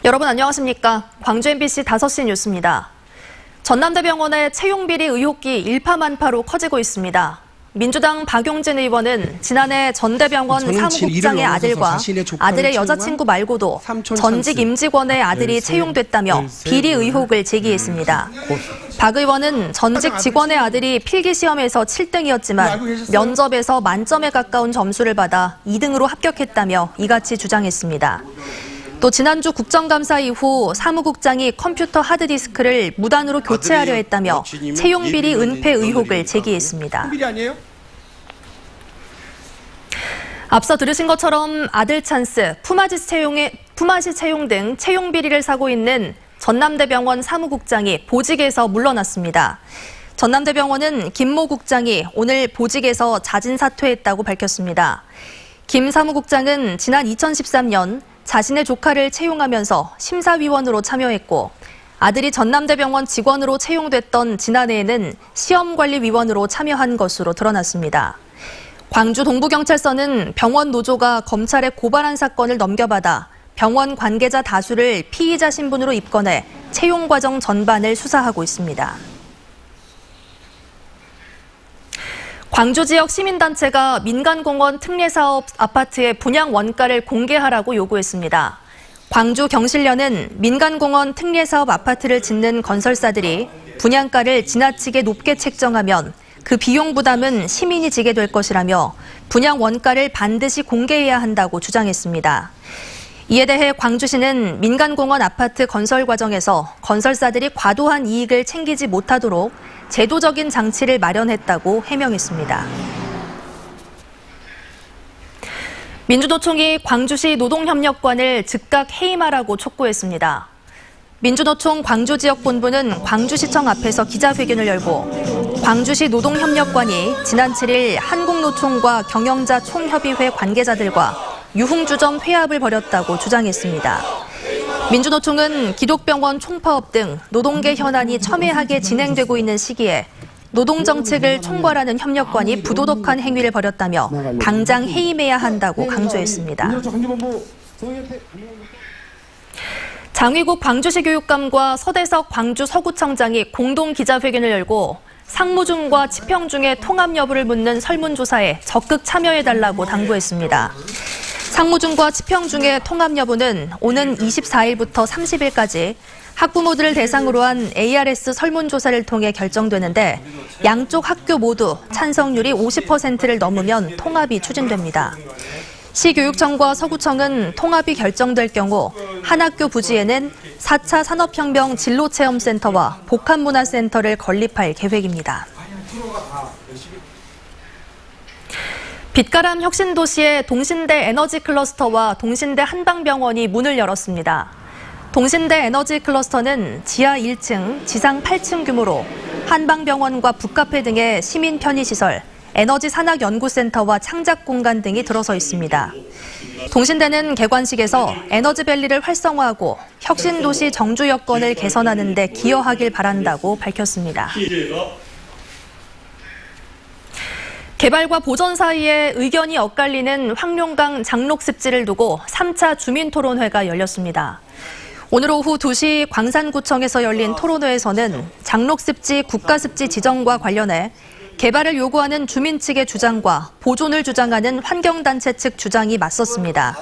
여러분 안녕하십니까? 광주 MBC 5시 뉴스입니다. 전남대병원의 채용비리 의혹이 일파만파로 커지고 있습니다. 민주당 박용진 의원은 지난해 전대병원 사무국장의 아들과 아들의 여자친구 말고도 전직 임직원의 아들이 채용됐다며 비리 의혹을 제기했습니다. 박 의원은 전직 직원의 아들이 필기시험에서 7등이었지만 면접에서 만점에 가까운 점수를 받아 2등으로 합격했다며 이같이 주장했습니다. 또 지난주 국정감사 이후 사무국장이 컴퓨터 하드디스크를 무단으로 교체하려 했다며 채용비리 은폐 의혹을 제기했습니다. 앞서 들으신 것처럼 아들 찬스, 품앗이 채용 등 채용 비리를 사고 있는 전남대병원 사무국장이 보직에서 물러났습니다. 전남대병원은 김모 국장이 오늘 보직에서 자진 사퇴했다고 밝혔습니다. 김 사무국장은 지난 2013년 자신의 조카를 채용하면서 심사위원으로 참여했고 아들이 전남대병원 직원으로 채용됐던 지난해에는 시험관리위원으로 참여한 것으로 드러났습니다. 광주 동부경찰서는 병원 노조가 검찰에 고발한 사건을 넘겨받아 병원 관계자 다수를 피의자 신분으로 입건해 채용 과정 전반을 수사하고 있습니다. 광주 지역 시민단체가 민간공원 특례사업 아파트의 분양 원가를 공개하라고 요구했습니다. 광주 경실련은 민간공원 특례사업 아파트를 짓는 건설사들이 분양가를 지나치게 높게 책정하면 그 비용 부담은 시민이 지게 될 것이라며 분양 원가를 반드시 공개해야 한다고 주장했습니다. 이에 대해 광주시는 민간공원 아파트 건설 과정에서 건설사들이 과도한 이익을 챙기지 못하도록 제도적인 장치를 마련했다고 해명했습니다. 민주노총이 광주시 노동협력관을 즉각 해임하라고 촉구했습니다. 민주노총 광주지역본부는 광주시청 앞에서 기자회견을 열고 광주시 노동협력관이 지난 7일 한국노총과 경영자 총협의회 관계자들과 유흥주점 회합을 벌였다고 주장했습니다. 민주노총은 기독병원 총파업 등 노동계 현안이 첨예하게 진행되고 있는 시기에 노동정책을 총괄하는 협력관이 부도덕한 행위를 벌였다며 당장 해임해야 한다고 강조했습니다. 장위국 광주시 교육감과 서대석 광주 서구청장이 공동 기자회견을 열고 상무중과 치평중의 통합 여부를 묻는 설문조사에 적극 참여해달라고 당부했습니다. 상무중과 치평중의 통합 여부는 오는 24일부터 30일까지 학부모들을 대상으로 한 ARS 설문조사를 통해 결정되는데 양쪽 학교 모두 찬성률이 50%를 넘으면 통합이 추진됩니다. 시교육청과 서구청은 통합이 결정될 경우 한 학교 부지에는 4차 산업혁명 진로체험센터와 복합문화센터를 건립할 계획입니다. 빛가람 혁신도시의 동신대 에너지 클러스터와 동신대 한방병원이 문을 열었습니다. 동신대 에너지 클러스터는 지하 1층, 지상 8층 규모로 한방병원과 북카페 등의 시민 편의시설, 에너지 산학연구센터와 창작공간 등이 들어서 있습니다. 동신대는 개관식에서 에너지밸리를 활성화하고 혁신도시 정주 여건을 개선하는 데 기여하길 바란다고 밝혔습니다. 개발과 보전 사이에 의견이 엇갈리는 황룡강 장록습지를 두고 3차 주민토론회가 열렸습니다. 오늘 오후 2시 광산구청에서 열린 토론회에서는 장록습지 국가습지 지정과 관련해 개발을 요구하는 주민 측의 주장과 보존을 주장하는 환경단체 측 주장이 맞섰습니다.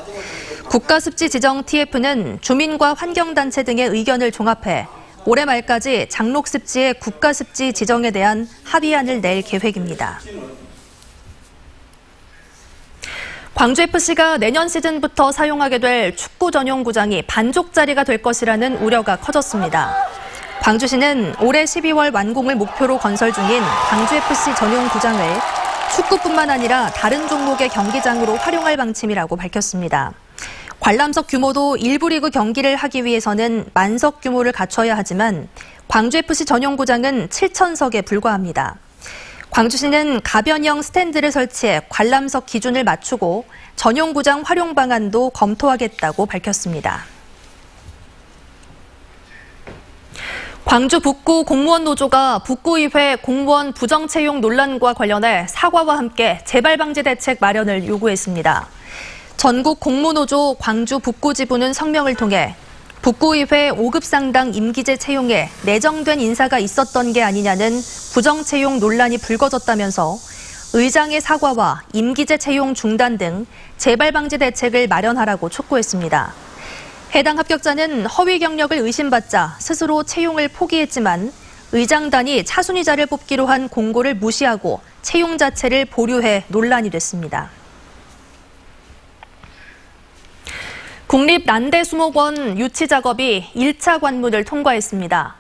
국가습지 지정 TF는 주민과 환경단체 등의 의견을 종합해 올해 말까지 장록습지의 국가습지 지정에 대한 합의안을 낼 계획입니다. 광주FC가 내년 시즌부터 사용하게 될 축구 전용 구장이 반쪽짜리가 될 것이라는 우려가 커졌습니다. 광주시는 올해 12월 완공을 목표로 건설 중인 광주FC 전용 구장을 축구뿐만 아니라 다른 종목의 경기장으로 활용할 방침이라고 밝혔습니다. 관람석 규모도 일부 리그 경기를 하기 위해서는 만석 규모를 갖춰야 하지만 광주FC 전용 구장은 7,000석에 불과합니다. 광주시는 가변형 스탠드를 설치해 관람석 기준을 맞추고 전용 구장 활용 방안도 검토하겠다고 밝혔습니다. 광주 북구 공무원 노조가 북구의회 공무원 부정 채용 논란과 관련해 사과와 함께 재발 방지 대책 마련을 요구했습니다. 전국 공무노조 광주 북구 지부는 성명을 통해 북구의회 5급 상당 임기제 채용에 내정된 인사가 있었던 게 아니냐는 부정채용 논란이 불거졌다면서 의장의 사과와 임기제 채용 중단 등 재발 방지 대책을 마련하라고 촉구했습니다. 해당 합격자는 허위 경력을 의심받자 스스로 채용을 포기했지만 의장단이 차순위자를 뽑기로 한 공고를 무시하고 채용 자체를 보류해 논란이 됐습니다. 국립난대수목원 유치 작업이 1차 관문을 통과했습니다.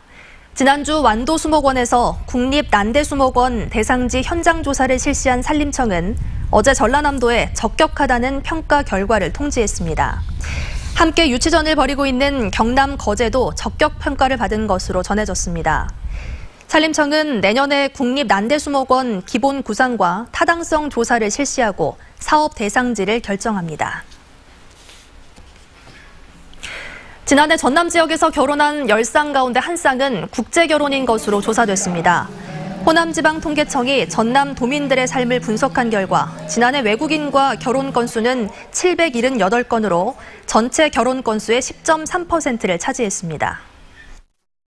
지난주 완도수목원에서 국립난대수목원 대상지 현장 조사를 실시한 산림청은 어제 전라남도에 적격하다는 평가 결과를 통지했습니다. 함께 유치전을 벌이고 있는 경남 거제도 적격 평가를 받은 것으로 전해졌습니다. 산림청은 내년에 국립난대수목원 기본 구상과 타당성 조사를 실시하고 사업 대상지를 결정합니다. 지난해 전남 지역에서 결혼한 10쌍 가운데 한 쌍은 국제결혼인 것으로 조사됐습니다. 호남지방통계청이 전남 도민들의 삶을 분석한 결과 지난해 외국인과 결혼 건수는 778건으로 전체 결혼 건수의 10.3%를 차지했습니다.